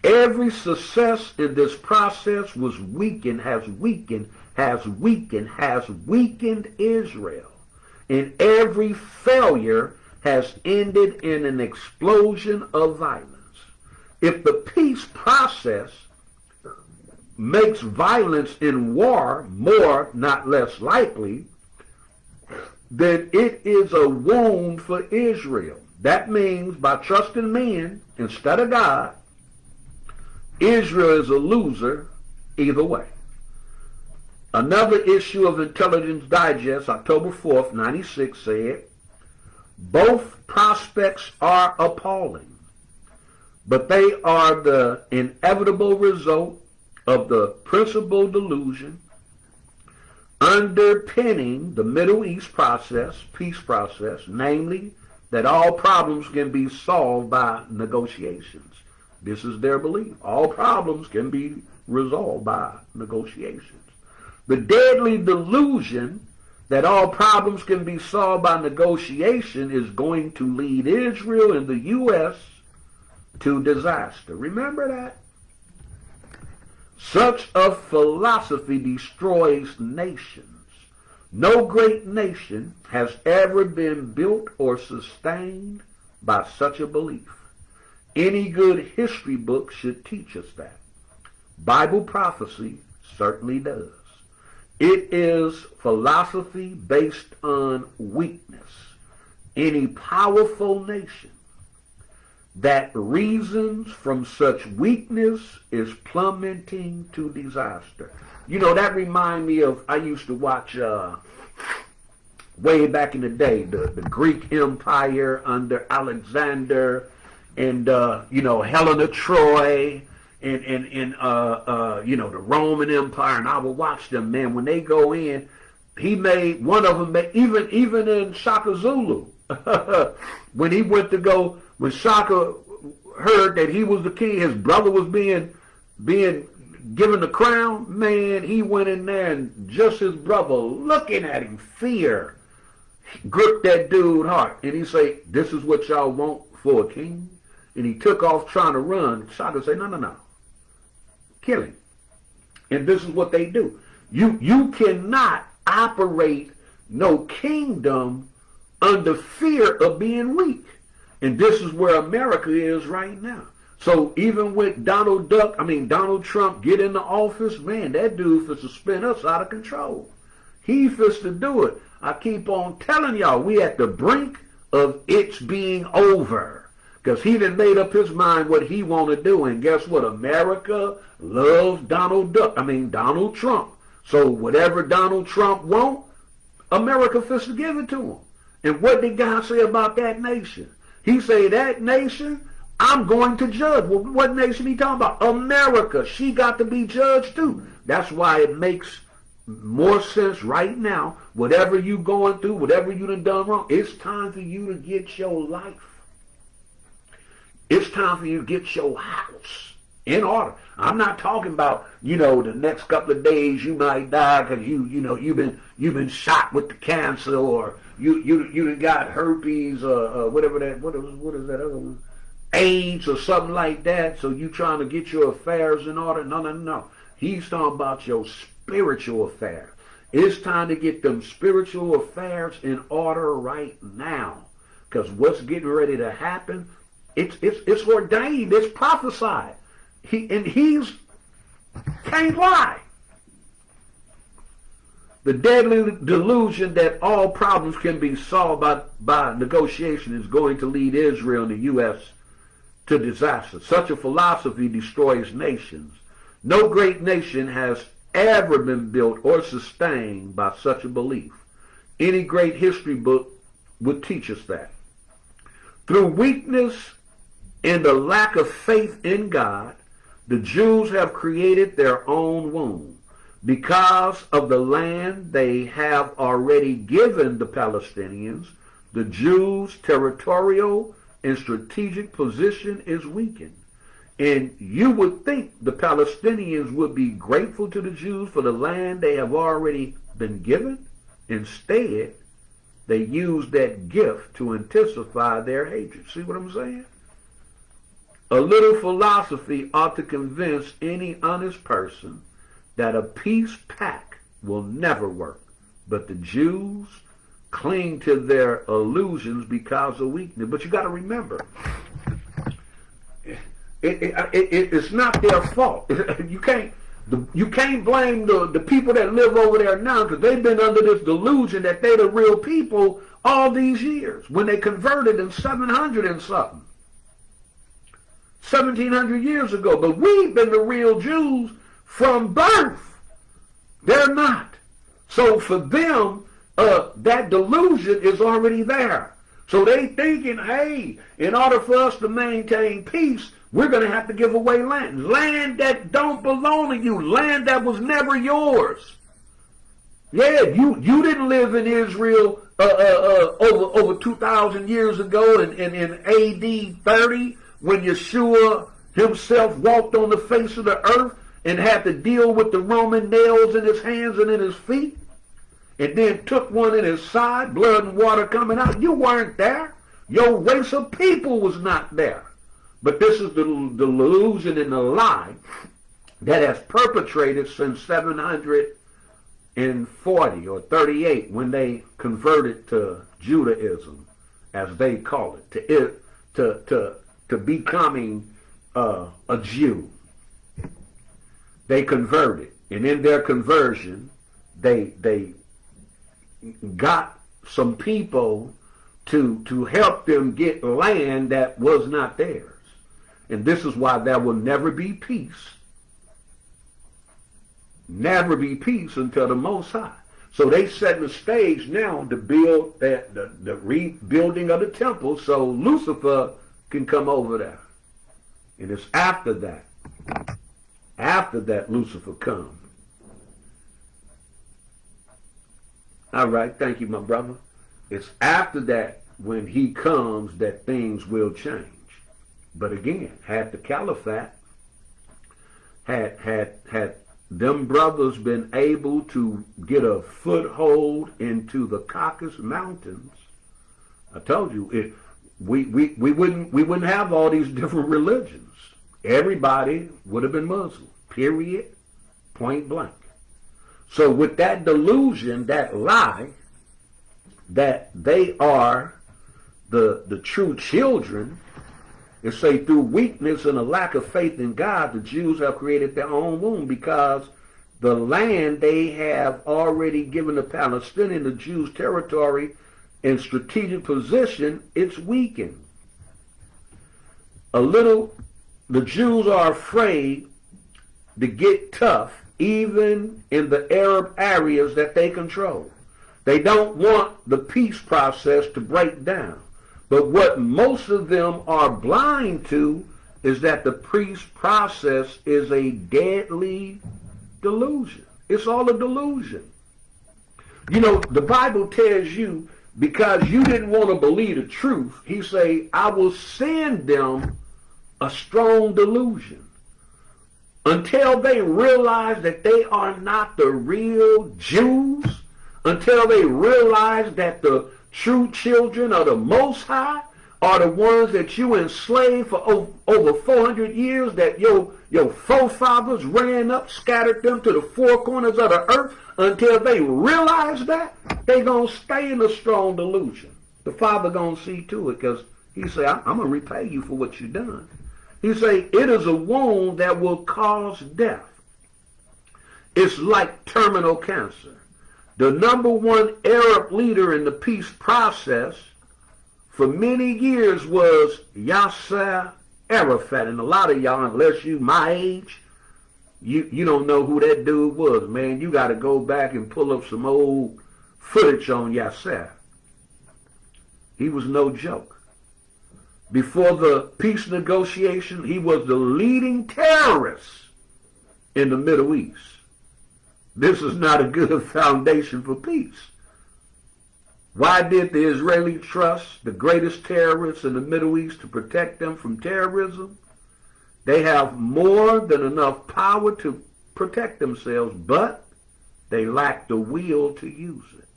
Every success in this process has weakened Israel. And every failure has ended in an explosion of violence. If the peace process makes violence in war more, not less likely, then it is a wound for Israel. That means by trusting men instead of God, Israel is a loser either way. Another issue of Intelligence Digest, October 4th, 96, said, both prospects are appalling, but they are the inevitable result of the principal delusion underpinning the Middle East peace process, namely that all problems can be solved by negotiations. This is their belief. All problems can be resolved by negotiations. The deadly delusion that all problems can be solved by negotiation is going to lead Israel and the U.S. to disaster. Remember that? Such a philosophy destroys nations. No great nation has ever been built or sustained by such a belief. Any good history book should teach us that. Bible prophecy certainly does. It is philosophy based on weakness. Any powerful nation that reasons from such weakness is plummeting to disaster. You know, that reminds me of, I used to watch way back in the day, the Greek Empire under Alexander, and Helen of Troy, and the Roman Empire, and I would watch them, man. When they go in, he made one of them, even in Shaka Zulu, when he went to go, when Shaka heard that he was the king, his brother was being given the crown, man, he went in there, and just his brother looking at him, fear gripped that dude's heart, and he say, this is what y'all want for a king? And he took off trying to run. Shaka said, no. Kill him. And this is what they do. You cannot operate no kingdom under fear of being weak. And this is where America is right now. So even with Donald Trump get into office, man, that dude fits to spin us out of control. He fits to do it. I keep on telling y'all, we at the brink of it's being over. Because he done made up his mind what he want to do. And guess what? America loves Donald Trump. So whatever Donald Trump want, America fits to give it to him. And what did God say about that nation? He say, that nation, I'm going to judge. Well, what nation he talking about? America. She got to be judged too. That's why it makes more sense right now. Whatever you going through, whatever you done wrong, it's time for you to get your life. It's time for you to get your house in order. I'm not talking about, the next couple of days you might die because you've been shot with the cancer, or you got herpes, whatever that, what is that other one? AIDS or something like that. So you trying to get your affairs in order? No. He's talking about your spiritual affairs. It's time to get them spiritual affairs in order right now. Because what's getting ready to happen, it's ordained, it's prophesied. He's can't lie. The deadly delusion that all problems can be solved by negotiation is going to lead Israel and the U.S. to disaster. Such a philosophy destroys nations. No great nation has ever been built or sustained by such a belief. Any great history book would teach us that. Through weakness and the lack of faith in God, the Jews have created their own womb. Because of the land they have already given the Palestinians, the Jews' territorial and strategic position is weakened. And you would think the Palestinians would be grateful to the Jews for the land they have already been given. Instead, they use that gift to intensify their hatred. See what I'm saying? A little philosophy ought to convince any honest person that a peace pact will never work. But the Jews cling to their illusions because of weakness. But you got to remember, it's not their fault. You can't blame the people that live over there now, because they've been under this delusion that they're the real people all these years when they converted in 700 and something. 1700 years ago. But we've been the real Jews from birth. They're not. So for them, that delusion is already there. So they thinking, hey, in order for us to maintain peace, we're going to have to give away land. Land that don't belong to you. Land that was never yours. Yeah, you didn't live in Israel over 2,000 years ago in AD 30 when Yeshua himself walked on the face of the earth and had to deal with the Roman nails in his hands and in his feet, and then took one in his side, blood and water coming out. You weren't there. Your race of people was not there. But this is the delusion and the lie that has perpetrated since 740 or 38 when they converted to Judaism, as they call it, to becoming a Jew. They converted, and in their conversion, they got some people to help them get land that was not theirs. And this is why there will never be peace. Never be peace until the Most High. So they set the stage now to build the rebuilding of the temple so Lucifer can come over there. And it's after that Lucifer comes. All right, thank you, my brother. It's after that, when he comes, that things will change. But again, had the caliphate, had them brothers been able to get a foothold into the Caucasus Mountains, I told you, we wouldn't have all these different religions. Everybody would have been Muslim, period, point blank. So with that delusion, that lie, that they are the true children, it say through weakness and a lack of faith in God, the Jews have created their own womb, because the land they have already given the Palestinians, the Jews' territory and strategic position, it's weakened. The Jews are afraid to get tough, even in the Arab areas that they control. They don't want the peace process to break down. But what most of them are blind to is that the peace process is a deadly delusion. It's all a delusion. You know, the Bible tells you, because you didn't want to believe the truth, he say, I will send them a strong delusion until they realize that they are not the real Jews, until they realize that the true children of the Most High are the ones that you enslaved for over 400 years, that your forefathers ran up, scattered them to the four corners of the earth until they realize that, they going to stay in a strong delusion. The Father going to see to it, because he say, I'm going to repay you for what you done. He say, it is a wound that will cause death. It's like terminal cancer. The number one Arab leader in the peace process for many years was Yasser Arafat. And a lot of y'all, unless you my age, you don't know who that dude was, man. You got to go back and pull up some old footage on Yasser. He was no joke. Before the peace negotiation, he was the leading terrorist in the Middle East. This is not a good foundation for peace. Why did the Israeli trust the greatest terrorists in the Middle East to protect them from terrorism? They have more than enough power to protect themselves, but they lack the will to use it.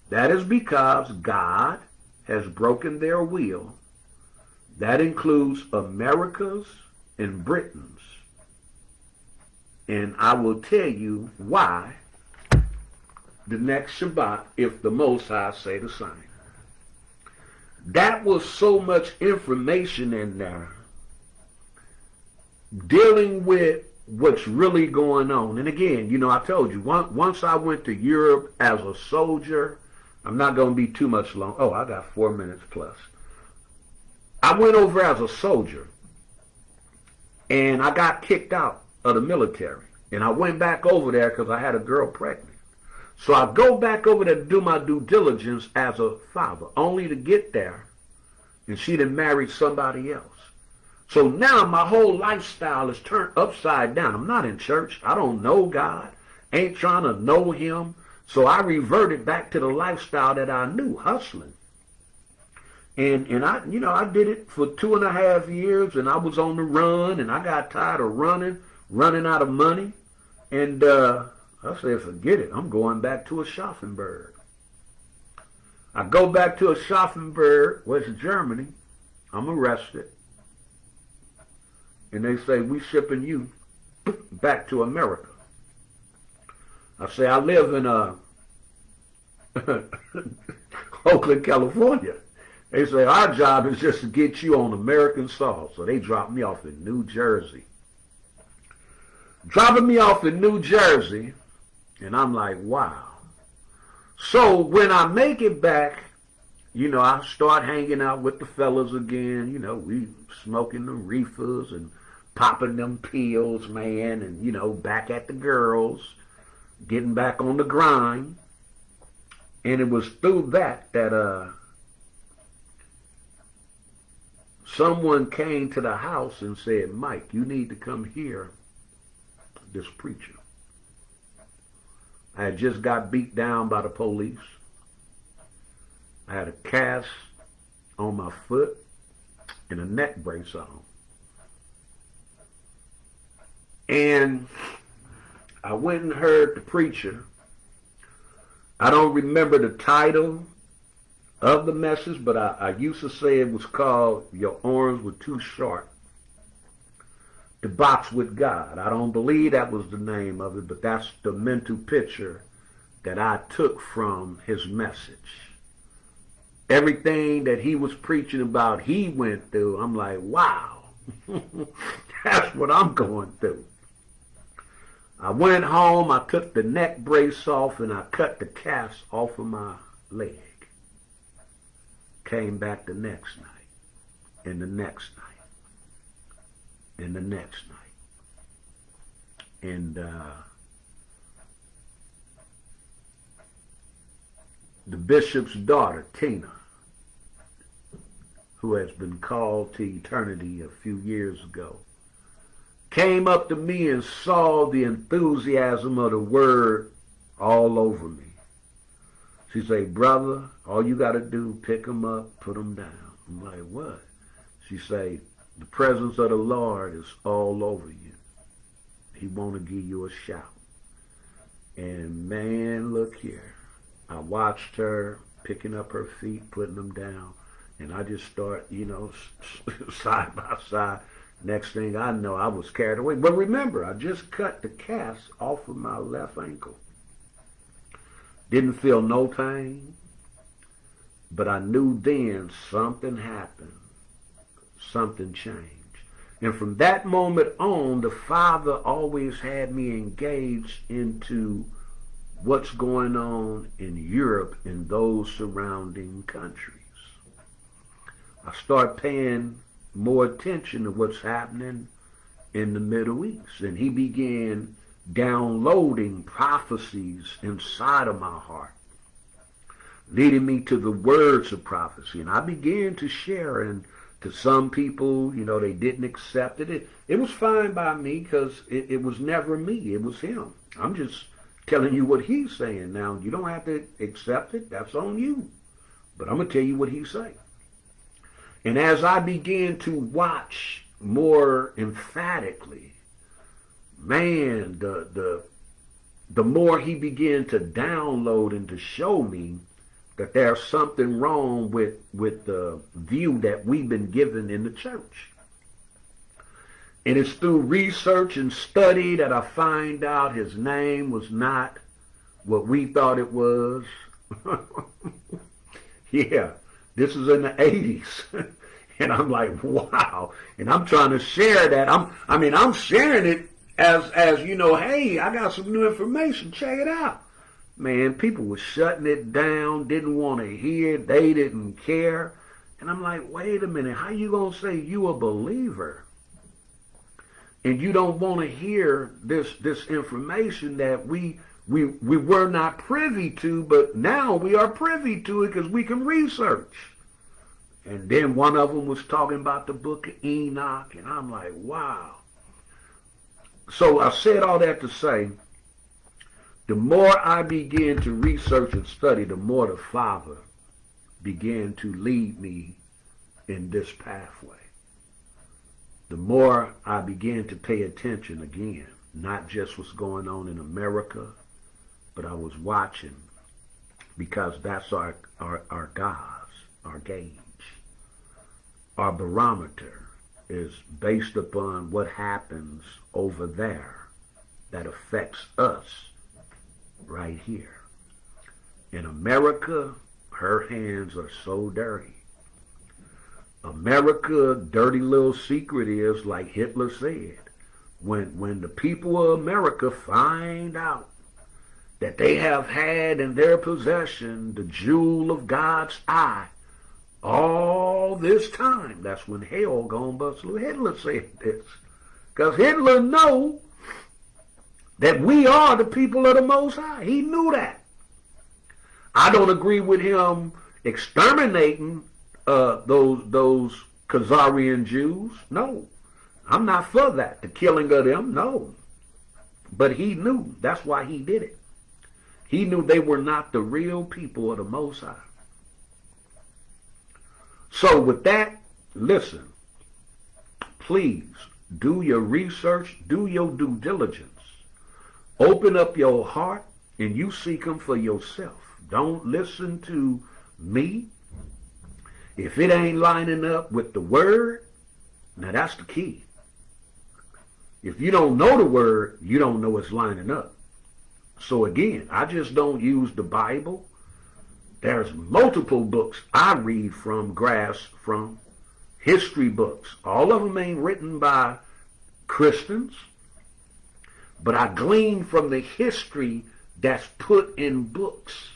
That is because God has broken their will. That includes America's and Britain's. And I will tell you why the next Shabbat, if the Most High say the same. That was so much information in there dealing with what's really going on. And again, I told you, once I went to Europe as a soldier, I'm not going to be too much long. Oh, I got 4 minutes plus. I went over as a soldier, and I got kicked out of the military. And I went back over there because I had a girl pregnant. So I go back over there to do my due diligence as a father, only to get there, and she done married somebody else. So now my whole lifestyle is turned upside down. I'm not in church. I don't know God. Ain't trying to know him. So I reverted back to the lifestyle that I knew, hustling. And I did it for 2.5 years, and I was on the run, and I got tired of running out of money. And I said, forget it. I'm going back to Aschaffenburg. I go back to Aschaffenburg, West Germany. I'm arrested. And they say, we shipping you back to America. I say, I live in Oakland, California. They say, our job is just to get you on American soil. So they dropped me off in New Jersey. Dropping me off in New Jersey, and I'm like, wow. So when I make it back, I start hanging out with the fellas again. We smoking the reefers and popping them pills, man, and, back at the girls, getting back on the grind. And it was through that someone came to the house and said, Mike, you need to come hear this preacher. I had just got beat down by the police. I had a cast on my foot and a neck brace on. And I went and heard the preacher. I don't remember the title of the message, but I used to say it was called Your Arms Were Too Short to Box with God. I don't believe that was the name of it, but that's the mental picture that I took from his message. Everything that he was preaching about, he went through. I'm like, wow, that's what I'm going through. I went home, I took the neck brace off, and I cut the cast off of my leg. Came back the next night, and the next night, and the next night. And the bishop's daughter, Tina, who has been called to eternity a few years ago, came up to me and saw the enthusiasm of the word all over me. She said, brother, all you got to do, pick them up, put them down. I'm like, what? She said, the presence of the Lord is all over you. He want to give you a shout. And man, look here. I watched her picking up her feet, putting them down, And I just start, side by side. Next thing I know, I was carried away. But remember, I just cut the cast off of my left ankle. Didn't feel no pain, but I knew then something happened. Something changed. And from that moment on, the Father always had me engaged into what's going on in Europe and those surrounding countries. I start paying more attention to what's happening in the Middle East. And he began downloading prophecies inside of my heart, leading me to the words of prophecy. And I began to share, and to some people, they didn't accept it. It was fine by me because it was never me. It was him. I'm just telling you what he's saying. Now, you don't have to accept it. That's on you. But I'm going to tell you what he's saying. And as I began to watch more emphatically, man, the more he began to download and to show me that there's something wrong with the view that we've been given in the church. And it's through research and study that I find out his name was not what we thought it was. Yeah, this is in the 80s. And I'm like, wow. And I'm trying to share that. I'm sharing it as hey, I got some new information. Check it out. Man, people were shutting it down, didn't want to hear, they didn't care. And I'm like, wait a minute, how you going to say you a believer and you don't want to hear this information that we were not privy to, but now we are privy to it because we can research. And then one of them was talking about the book of Enoch, and I'm like, wow. So I said all that to say, the more I began to research and study, the more the Father began to lead me in this pathway. The more I began to pay attention again, not just what's going on in America, but I was watching, because that's our guise, our gauge. Our barometer is based upon what happens over there that affects us right here. In America, her hands are so dirty. America, dirty little secret is, like Hitler said, when the people of America find out that they have had in their possession the jewel of God's eye all this time, that's when hell gonna bust loose. Hitler said this, because Hitler know that we are the people of the Most High. He knew that. I don't agree with him exterminating those Khazarian Jews. No, I'm not for that. The killing of them, no. But he knew. That's why he did it. He knew they were not the real people of the Most High. So with that, listen, please do your research, do your due diligence. Open up your heart and you seek him for yourself. Don't listen to me. If it ain't lining up with the word, now that's the key. If you don't know the word, you don't know it's lining up. So again, I just don't use the Bible. There's multiple books I read from, grasp from, history books. All of them ain't written by Christians, but I glean from the history that's put in books.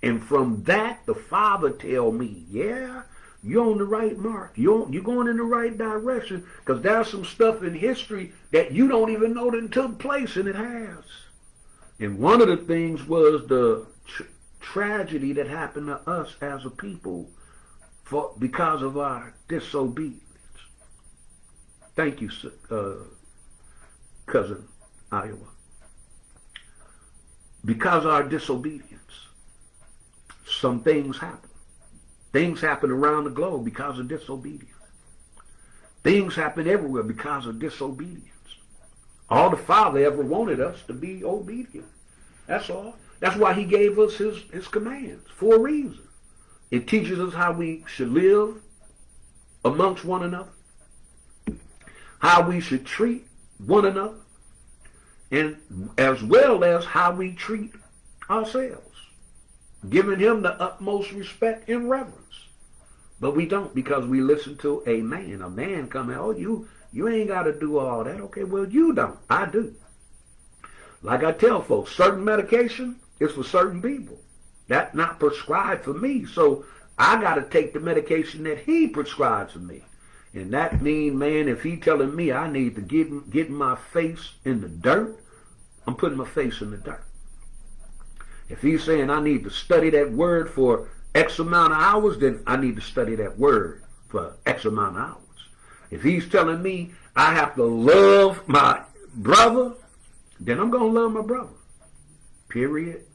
And from that, the Father tell me, yeah, you're on the right mark. You're going in the right direction, because there's some stuff in history that you don't even know that took place, and it has. And one of the things was the tragedy that happened to us as a people because of our disobedience. Thank you, Cousin Iowa. Because of our disobedience, some things happen. Things happen around the globe because of disobedience. Things happen everywhere because of disobedience. All the Father ever wanted us to be obedient. That's all. That's why he gave us his commands, for a reason. It teaches us how we should live amongst one another, how we should treat one another, and as well as how we treat ourselves, giving him the utmost respect and reverence. But we don't, because we listen to a man. A man come out, oh, you ain't got to do all that. Okay, well, you don't. I do. Like I tell folks, certain medication is for certain people. That's not prescribed for me. So I got to take the medication that he prescribes for me. And that means, man, if he telling me I need to get my face in the dirt, I'm putting my face in the dirt. If he's saying I need to study that word for X amount of hours, then I need to study that word for X amount of hours. If he's telling me I have to love my brother, then I'm going to love my brother. Period.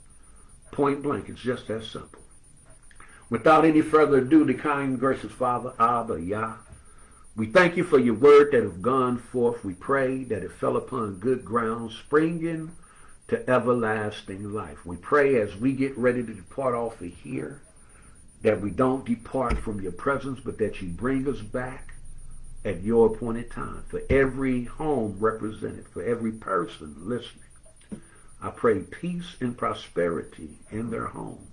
Point blank. It's just that simple. Without any further ado, the kind, gracious Father, Abba, Yah, we thank you for your word that have gone forth. We pray that it fell upon good ground, springing to everlasting life. We pray as we get ready to depart off of here, that we don't depart from your presence, but that you bring us back at your appointed time. For every home represented, for every person listening, I pray peace and prosperity in their homes.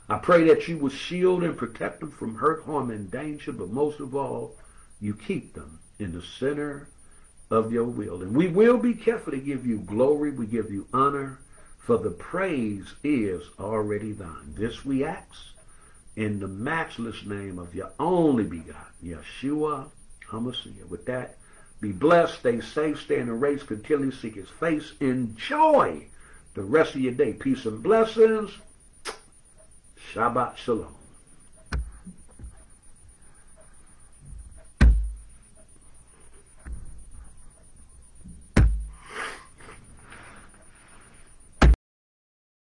I pray that you will shield and protect them from hurt, harm, and danger, but most of all, you keep them in the center of your will. And we will be careful to give you glory, we give you honor, for the praise is already thine. This we ask in the matchless name of your only begotten, Yeshua HaMashiach. With that, be blessed, stay safe, stay in the race, continually seek his face, enjoy the rest of your day. Peace and blessings. Shabbat Shalom.